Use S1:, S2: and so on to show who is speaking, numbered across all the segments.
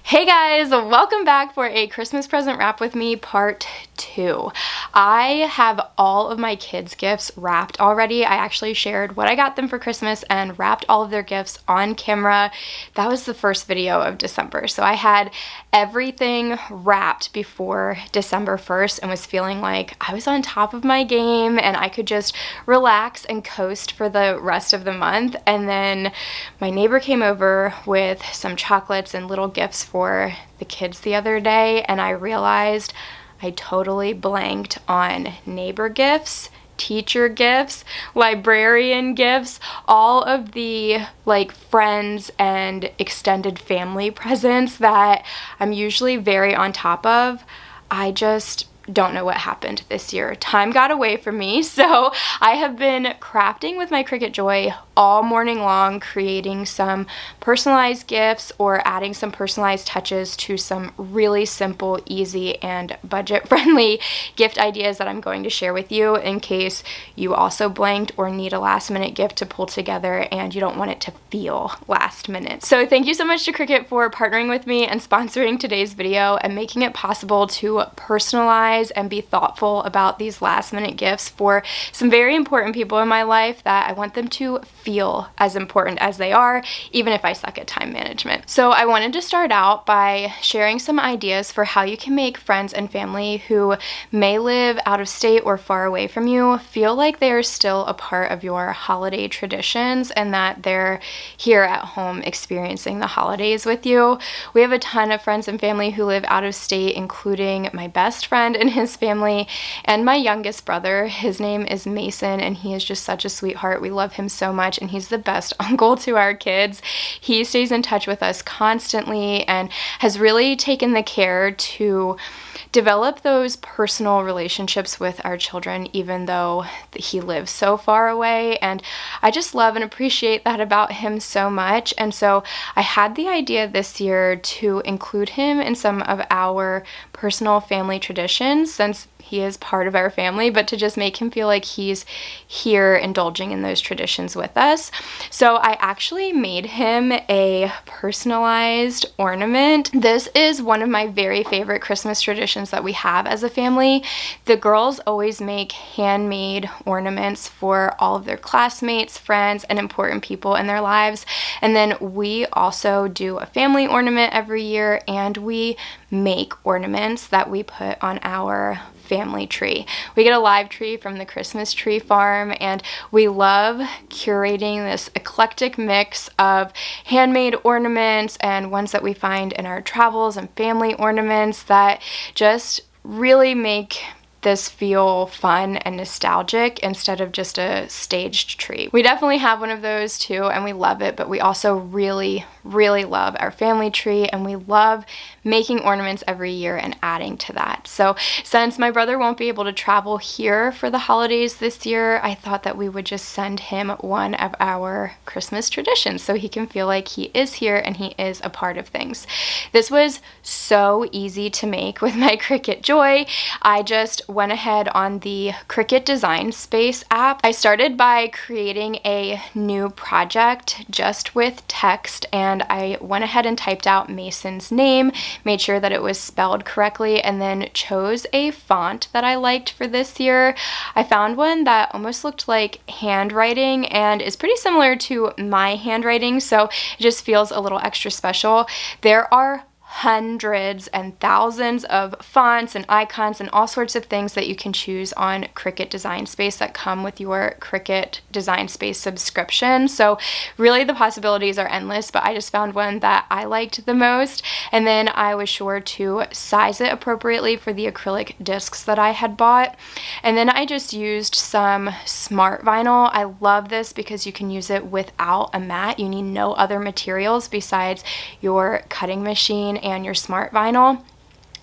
S1: Hey guys, welcome back for a Christmas present wrap with me part 2. I have all of my kids' gifts wrapped already. I actually shared what I got them for Christmas and wrapped all of their gifts on camera. That was the first video of December. So I had everything wrapped before December 1st and was feeling like I was on top of my game and I could just relax and coast for the rest of the month. And then my neighbor came over with some chocolates and little gifts for the kids the other day, and I realized I totally blanked on neighbor gifts, teacher gifts, librarian gifts, all of the friends and extended family presents that I'm usually very on top of. I just don't know what happened this year. Time got away from me, so I have been crafting with my Cricut Joy all morning long, creating some personalized gifts or adding some personalized touches to some really simple, easy, and budget-friendly gift ideas that I'm going to share with you in case you also blanked or need a last-minute gift to pull together and you don't want it to feel last minute. So thank you so much to Cricut for partnering with me and sponsoring today's video and making it possible to personalize and be thoughtful about these last-minute gifts for some very important people in my life that I want them to feel as important as they are, even if I suck at time management. So I wanted to start out by sharing some ideas for how you can make friends and family who may live out of state or far away from you feel like they are still a part of your holiday traditions and that they're here at home experiencing the holidays with you. We have a ton of friends and family who live out of state, including my best friend and his family and my youngest brother. His name is Mason and he is just such a sweetheart. We love him so much and he's the best uncle to our kids. He stays in touch with us constantly and has really taken the care to develop those personal relationships with our children, even though he lives so far away. And I just love and appreciate that about him so much. And so I had the idea this year to include him in some of our personal family traditions, since he is part of our family, but to just make him feel like he's here indulging in those traditions with us. So I actually made him a personalized ornament. This is one of my very favorite Christmas traditions that we have as a family. The girls always make handmade ornaments for all of their classmates, friends, and important people in their lives. And then we also do a family ornament every year, and we make ornaments that we put on our family tree. We get a live tree from the Christmas tree farm, and we love curating this eclectic mix of handmade ornaments and ones that we find in our travels and family ornaments that just really make this feel fun and nostalgic instead of just a staged tree. We definitely have one of those too, and we love it, but we also really love our family tree, and we love making ornaments every year and adding to that. So since my brother won't be able to travel here for the holidays this year, I thought that we would just send him one of our Christmas traditions so he can feel like he is here and he is a part of things. This was so easy to make with my Cricut Joy. I just went ahead on the Cricut Design Space app. I started by creating a new project just with text, and I went ahead and typed out Mason's name, made sure that it was spelled correctly, and then chose a font that I liked for this year. I found one that almost looked like handwriting and is pretty similar to my handwriting, so it just feels a little extra special. There are hundreds and thousands of fonts and icons and all sorts of things that you can choose on Cricut Design Space that come with your Cricut Design Space subscription. So really the possibilities are endless, but I just found one that I liked the most, and then I was sure to size it appropriately for the acrylic discs that I had bought. And then I just used some smart vinyl. I love this because you can use it without a mat. You need no other materials besides your cutting machine and your smart vinyl.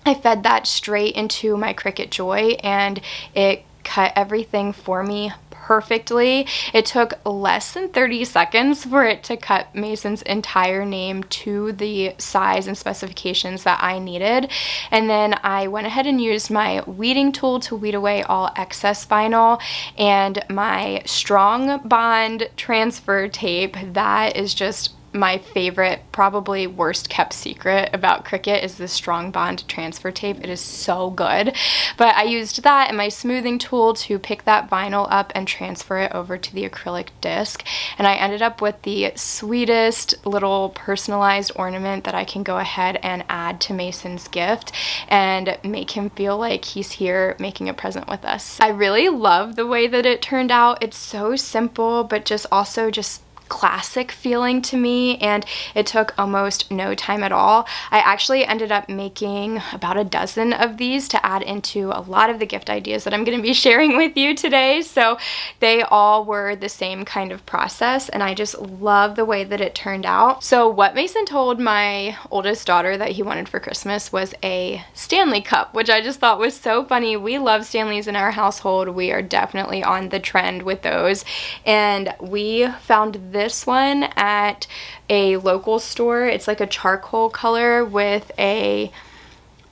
S1: I fed that straight into my Cricut Joy and it cut everything for me perfectly. It took less than 30 seconds for it to cut Mason's entire name to the size and specifications that I needed. And then I went ahead and used my weeding tool to weed away all excess vinyl, and my Strong Bond transfer tape that is just my favorite, probably worst kept secret about Cricut is the Strong Bond transfer tape. It is so good. But I used that and my smoothing tool to pick that vinyl up and transfer it over to the acrylic disc. And I ended up with the sweetest little personalized ornament that I can go ahead and add to Mason's gift and make him feel like he's here making a present with us. I really love the way that it turned out. It's so simple, but just also just classic feeling to me, and it took almost no time at all. I actually ended up making about a dozen of these to add into a lot of the gift ideas that I'm going to be sharing with you today. So they all were the same kind of process, and I just love the way that it turned out. So what Mason told my oldest daughter that he wanted for Christmas was a Stanley cup, which I just thought was so funny. We love Stanleys in our household. We are definitely on the trend with those, and we found this one at a local store. It's like a charcoal color with a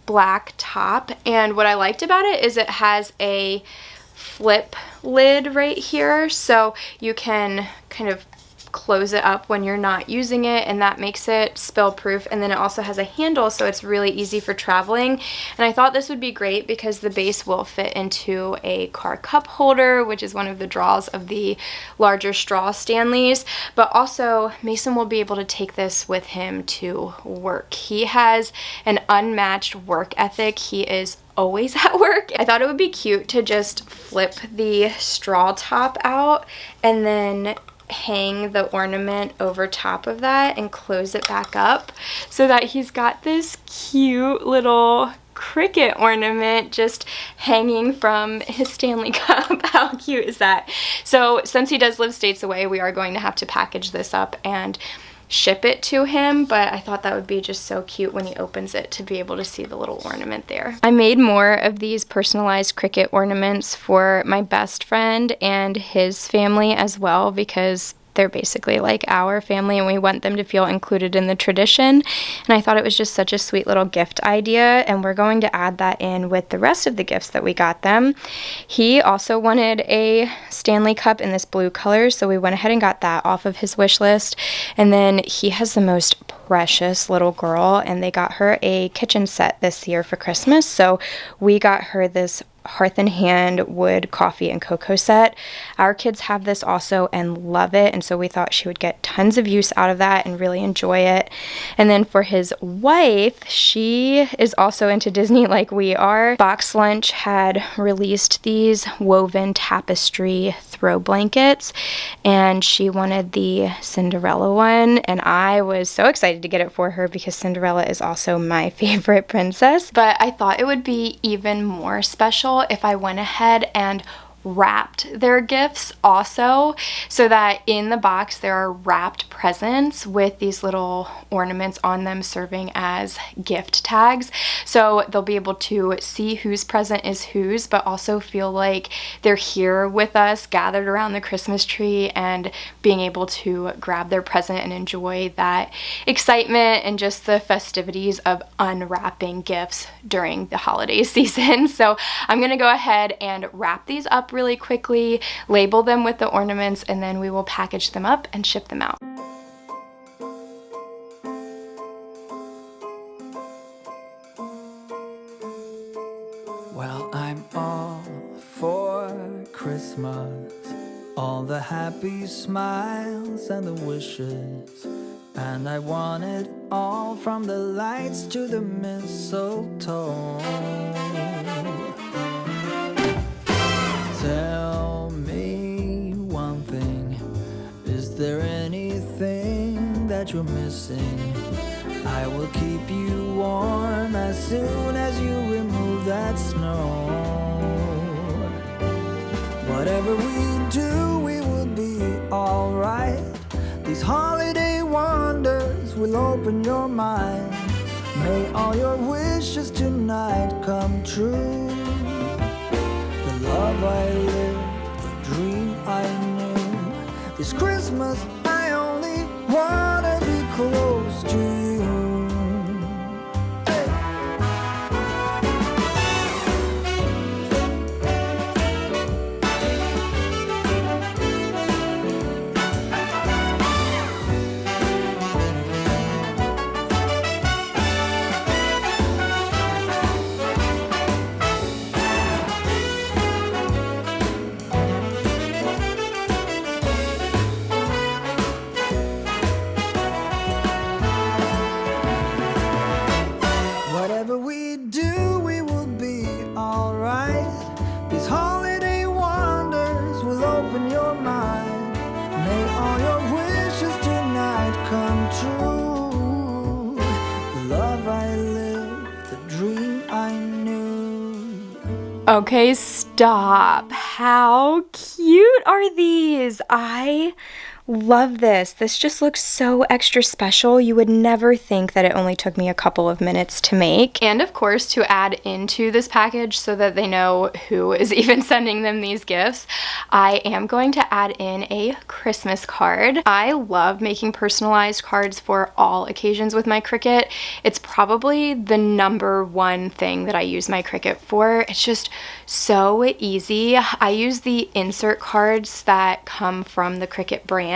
S1: black top, and what I liked about it is it has a flip lid right here, so you can kind of close it up when you're not using it, and that makes it spill proof. And then it also has a handle, so it's really easy for traveling. And I thought this would be great because the base will fit into a car cup holder, which is one of the draws of the larger straw Stanleys. But also Mason will be able to take this with him to work. He has an unmatched work ethic. He is always at work. I thought it would be cute to just flip the straw top out and then hang the ornament over top of that and close it back up so that he's got this cute little Cricut ornament just hanging from his Stanley cup. How cute is that? So since he does live states away, we are going to have to package this up and ship it to him, but I thought that would be just so cute when he opens it to be able to see the little ornament there. I made more of these personalized Cricut ornaments for my best friend and his family as well, because they're basically like our family and we want them to feel included in the tradition. And I thought it was just such a sweet little gift idea, and we're going to add that in with the rest of the gifts that we got them. He also wanted a Stanley cup in this blue color, so we went ahead and got that off of his wish list. And then he has the most precious little girl, and they got her a kitchen set this year for Christmas, so we got her this Hearth and Hand wood coffee and cocoa set. Our kids have this also and love it, and so we thought she would get tons of use out of that and really enjoy it. And then for his wife, she is also into Disney like we are. Box Lunch had released these woven tapestry throw blankets, and she wanted the Cinderella one, and I was so excited to get it for her because Cinderella is also my favorite princess. But I thought it would be even more special if I went ahead and wrapped their gifts also, so that in the box there are wrapped presents with these little ornaments on them serving as gift tags. So they'll be able to see whose present is whose, but also feel like they're here with us, gathered around the Christmas tree, and being able to grab their present and enjoy that excitement and just the festivities of unwrapping gifts during the holiday season. So I'm gonna go ahead and wrap these up really quickly, label them with the ornaments, and then we will package them up and ship them out.
S2: Well, I'm all for Christmas, all the happy smiles and the wishes, and I want it all, from the lights to the mistletoe. Tell me one thing, is there anything that you're missing? I will keep you warm as soon as you remove that snow. Whatever we do, we will be alright. These holiday wonders will open your mind. May all your wishes tonight come true. The love I lived, the dream I knew. This Christmas I only wanna be close to you. Hey.
S1: Okay, stop. How cute are these? I love this. This just looks so extra special. You would never think that it only took me a couple of minutes to make. And of course, to add into this package so that they know who is even sending them these gifts, I am going to add in a Christmas card. I love making personalized cards for all occasions with my Cricut. It's probably the #1 thing that I use my Cricut for. It's just so easy. I use the insert cards that come from the Cricut brand,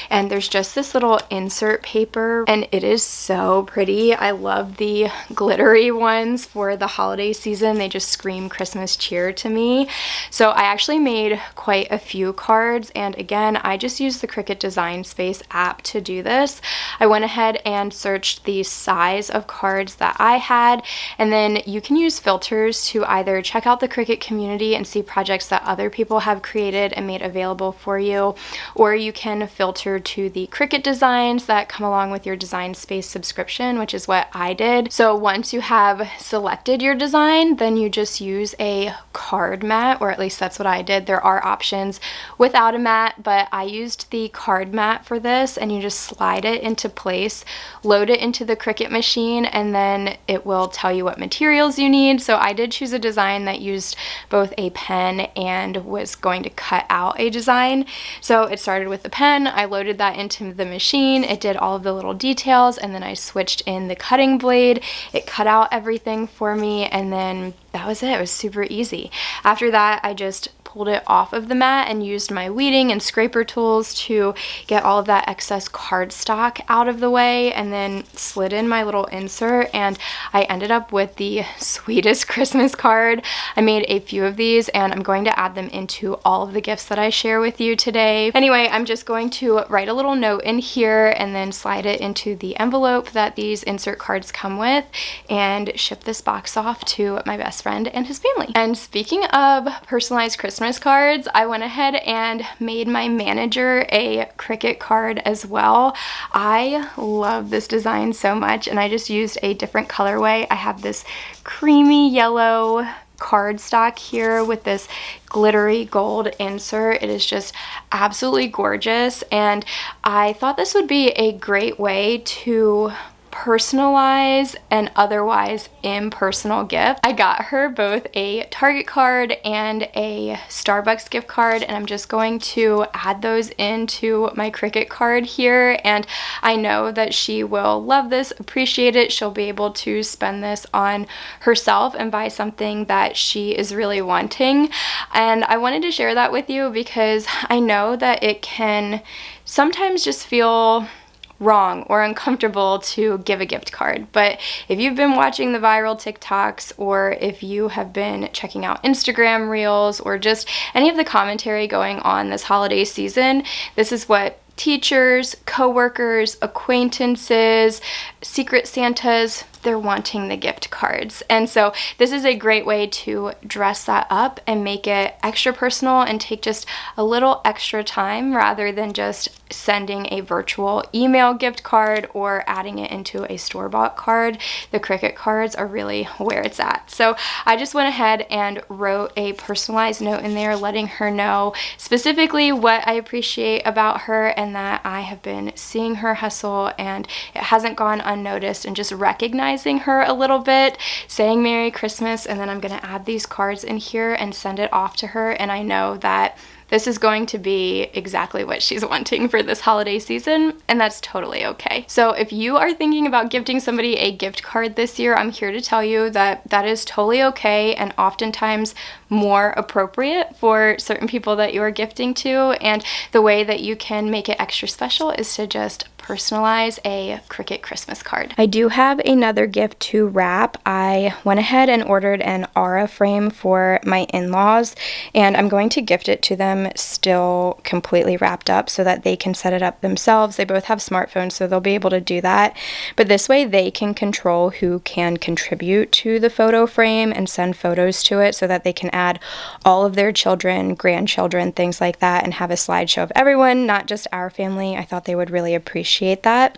S1: and there's just this little insert paper, and it is so pretty. I love the glittery ones for the holiday season. They just scream Christmas cheer to me. So I actually made quite a few cards, and again, I just used the Cricut Design Space app to do this. I went ahead and searched the size of cards that I had, and then you can use filters to either check out the Cricut community and see projects that other people have created and made available for you, or you can filter to the Cricut designs that come along with your Design Space subscription, which is what I did. So once you have selected your design, then you just use a card mat, or at least that's what I did. There are options without a mat, but I used the card mat for this, and you just slide it into place, load it into the Cricut machine, and then it will tell you what materials you need. So I did choose a design that used both a pen and was going to cut out a design. So it started with the pen, I loaded that into the machine, it did all of the little details, and then I switched in the cutting blade, it cut out everything for me, and then that was it. It was super easy. After that, I just pulled it off of the mat and used my weeding and scraper tools to get all of that excess cardstock out of the way, and then slid in my little insert, and I ended up with the sweetest Christmas card. I made a few of these, and I'm going to add them into all of the gifts that I share with you today. Anyway, I'm just going to write a little note in here and then slide it into the envelope that these insert cards come with and ship this box off to my best friend and his family. And speaking of personalized Christmas cards, I went ahead and made my manager a Cricut card as well. I love this design so much, and I just used a different colorway. I have this creamy yellow cardstock here with this glittery gold insert. It is just absolutely gorgeous, and I thought this would be a great way to personalize an otherwise impersonal gift. I got her both a Target card and a Starbucks gift card, and I'm just going to add those into my Cricut card here, and I know that she will love this, appreciate it. She'll be able to spend this on herself and buy something that she is really wanting. And I wanted to share that with you because I know that it can sometimes just feel wrong or uncomfortable to give a gift card. But if you've been watching the viral TikToks, or if you have been checking out Instagram reels, or just any of the commentary going on this holiday season, this is what teachers, coworkers, acquaintances, Secret Santas, they're wanting the gift cards. And so this is a great way to dress that up and make it extra personal and take just a little extra time rather than just sending a virtual email gift card or adding it into a store-bought card. The Cricut cards are really where it's at. So I just went ahead and wrote a personalized note in there letting her know specifically what I appreciate about her, and that I have been seeing her hustle and it hasn't gone unnoticed, and just recognizing her a little bit, saying Merry Christmas, and then I'm going to add these cards in here and send it off to her, and I know that this is going to be exactly what she's wanting for this holiday season, and that's totally okay. So if you are thinking about gifting somebody a gift card this year, I'm here to tell you that that is totally okay, and oftentimes more appropriate for certain people that you are gifting to. And the way that you can make it extra special is to just personalize a Cricut Christmas card. I do have another gift to wrap. I went ahead and ordered an aura frame for my in-laws, and I'm going to gift it to them still completely wrapped up so that they can set it up themselves. They both have smartphones, so they'll be able to do that. But this way they can control who can contribute to the photo frame and send photos to it, so that they can add all of their children, grandchildren, things like that, and have a slideshow of everyone, not just our family. I thought they would really appreciate appreciate that.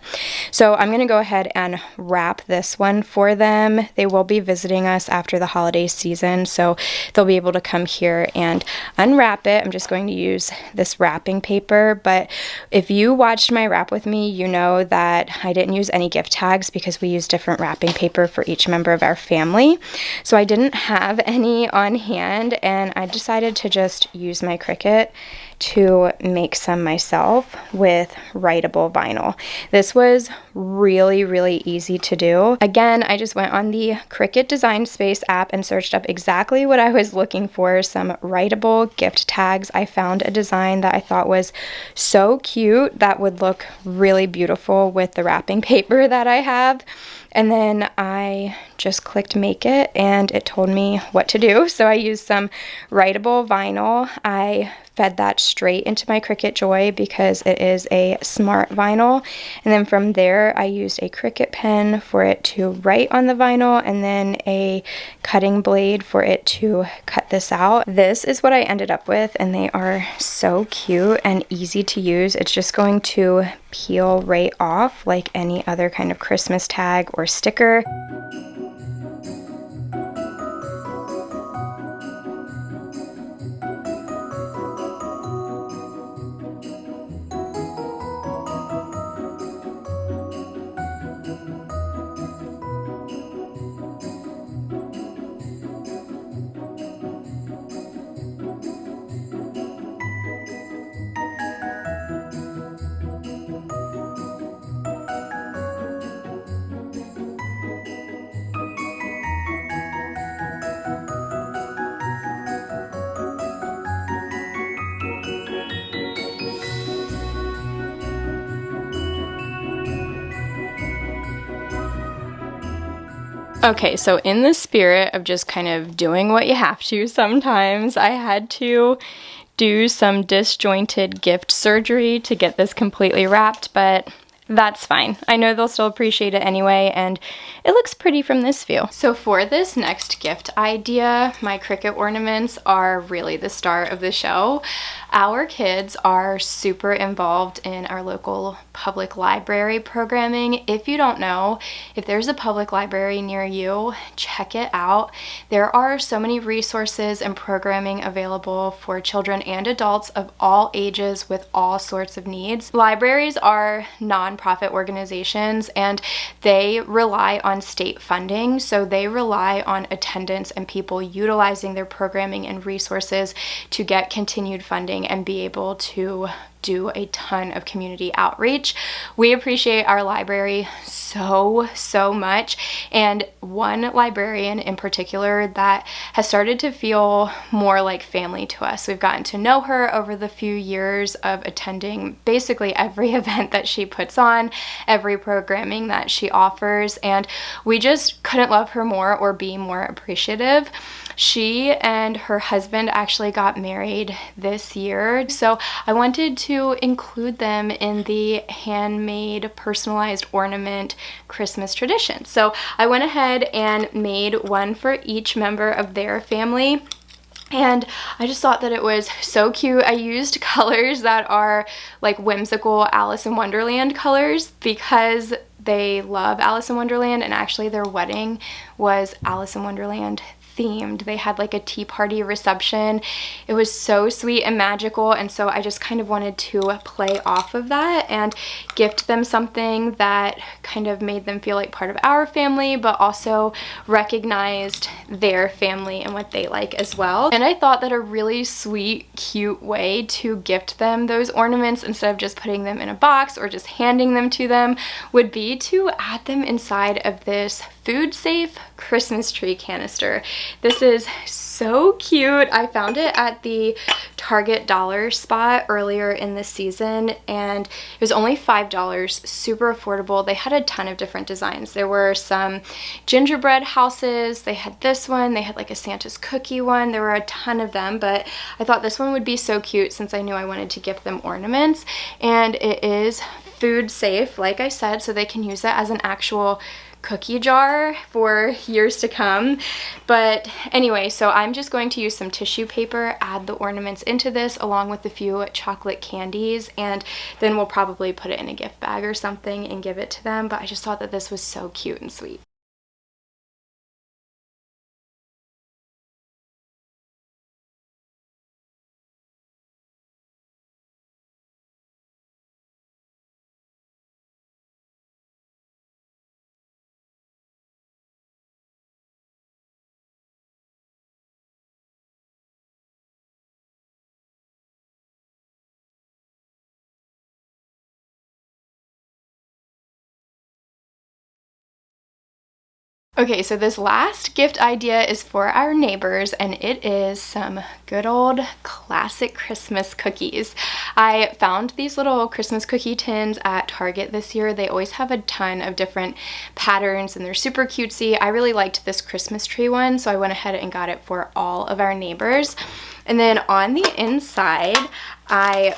S1: So I'm going to go ahead and wrap this one for them. They will be visiting us after the holiday season, so they'll be able to come here and unwrap it. I'm just going to use this wrapping paper, but if you watched my wrap with me, you know that I didn't use any gift tags because we use different wrapping paper for each member of our family. So I didn't have any on hand, and I decided to just use my Cricut to make some myself with writable vinyl. This was really easy to do. Again, I just went on the Cricut Design Space app and searched up exactly what I was looking for, some writable gift tags. I found a design that I thought was so cute that would look really beautiful with the wrapping paper that I have. And then I just clicked make it and it told me what to do. So I used some writable vinyl. I fed that straight into my Cricut Joy because it is a smart vinyl. And then from there, I used a Cricut pen for it to write on the vinyl and then a cutting blade for it to cut this out. This is what I ended up with, and they are so cute and easy to use. It's just going to peel right off like any other kind of Christmas tag or sticker. Okay, so in the spirit of just kind of doing what you have to sometimes, I had to do some disjointed gift surgery to get this completely wrapped, but that's fine. I know they'll still appreciate it anyway, and it looks pretty from this view. So for this next gift idea, my Cricut ornaments are really the star of the show. Our kids are super involved in our local public library programming. If you don't know, if there's a public library near you, check it out. There are so many resources and programming available for children and adults of all ages with all sorts of needs. Libraries are nonprofit organizations and they rely on state funding, so they rely on attendance and people utilizing their programming and resources to get continued funding and be able to do a ton of community outreach. We appreciate our library so much, and one librarian in particular that has started to feel more like family to us. We've gotten to know her over the few years of attending basically every event that she puts on, every programming that she offers, and we just couldn't love her more or be more appreciative. She and her husband actually got married this year, so I wanted to include them in the handmade personalized ornament Christmas tradition. So I went ahead and made one for each member of their family. And I just thought that it was so cute. I used colors that are like whimsical Alice in Wonderland colors because they love Alice in Wonderland, and actually their wedding was Alice in Wonderland themed. They had like a tea party reception. It was so sweet and magical, and so I just kind of wanted to play off of that and gift them something that kind of made them feel like part of our family, but also recognized their family and what they like as well. And I thought that a really sweet, cute way to gift them those ornaments instead of just putting them in a box or just handing them to them would be to add them inside of this food safe Christmas tree canister. This is so cute. I found it at the Target dollar spot earlier in the season and it was only $5, super affordable. They had a ton of different designs. There were some gingerbread houses, they had this one, they had like a Santa's cookie one. There were a ton of them, but I thought this one would be so cute since I knew I wanted to gift them ornaments, and it is food safe, like I said, so they can use it as an actual cookie jar for years to come. But anyway, so I'm just going to use some tissue paper, add the ornaments into this along with a few chocolate candies, and then we'll probably put it in a gift bag or something and give it to them. But I just thought that this was so cute and sweet. Okay, so this last gift idea is for our neighbors, and it is some good old classic Christmas cookies. I found these little Christmas cookie tins at Target this year. They always have a ton of different patterns and they're super cutesy. I really liked this Christmas tree one, so I went ahead and got it for all of our neighbors. And then on the inside, I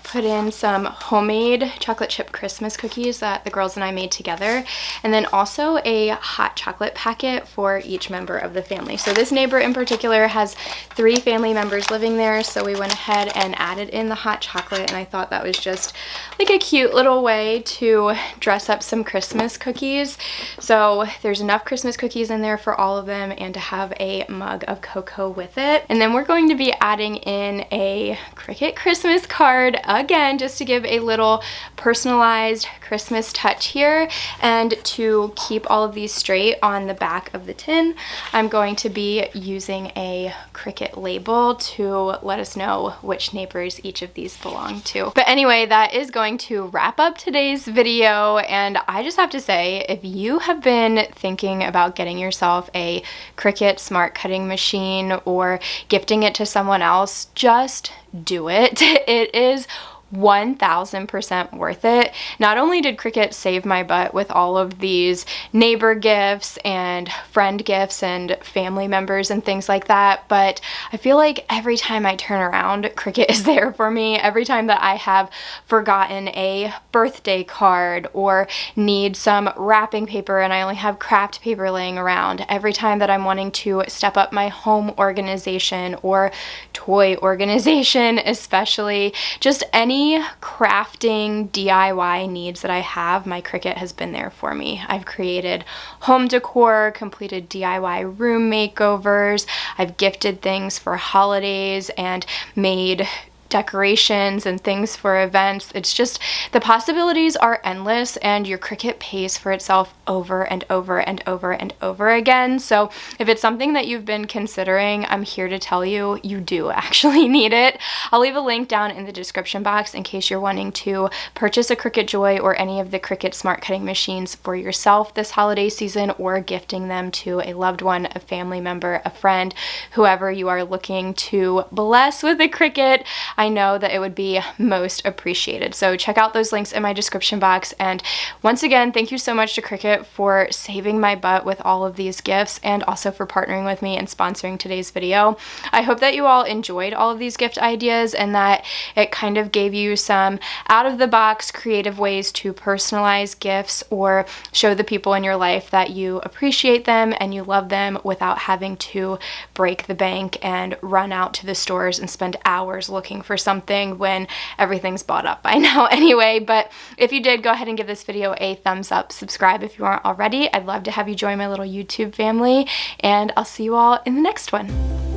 S1: put in some homemade chocolate chip Christmas cookies that the girls and I made together, and then also a hot chocolate packet for each member of the family. So this neighbor in particular has 3 family members living there, so we went ahead and added in the hot chocolate, and I thought that was just like a cute little way to dress up some Christmas cookies. So there's enough Christmas cookies in there for all of them and to have a mug of cocoa with it. And then we're going to be adding in a Cricut Christmas card again, just to give a little personalized Christmas touch here. And to keep all of these straight on the back of the tin, I'm going to be using a Cricut label to let us know which neighbors each of these belong to. But anyway, that is going to wrap up today's video, and I just have to say, if you have been thinking about getting yourself a Cricut smart cutting machine or gifting it to someone else, just do it. It is 1000% worth it. Not only did Cricut save my butt with all of these neighbor gifts and friend gifts and family members and things like that, but I feel like every time I turn around, Cricut is there for me. Every time that I have forgotten a birthday card or need some wrapping paper and I only have craft paper laying around, every time that I'm wanting to step up my home organization or toy organization, especially just any crafting DIY needs that I have, my Cricut has been there for me. I've created home decor, completed DIY room makeovers, I've gifted things for holidays and made decorations and things for events. It's just, the possibilities are endless, and your Cricut pays for itself over and over and over and over again. So if it's something that you've been considering, I'm here to tell you, you do actually need it. I'll leave a link down in the description box in case you're wanting to purchase a Cricut Joy or any of the Cricut smart cutting machines for yourself this holiday season, or gifting them to a loved one, a family member, a friend, whoever you are looking to bless with a Cricut. I know that it would be most appreciated. So check out those links in my description box. And once again, thank you so much to Cricut for saving my butt with all of these gifts, and also for partnering with me and sponsoring today's video. I hope that you all enjoyed all of these gift ideas and that it kind of gave you some out-of-the-box creative ways to personalize gifts or show the people in your life that you appreciate them and you love them without having to break the bank and run out to the stores and spend hours looking for something when everything's bought up by now anyway. But if you did, go ahead and give this video a thumbs up, subscribe if you aren't already. I'd love to have you join my little YouTube family, and I'll see you all in the next one.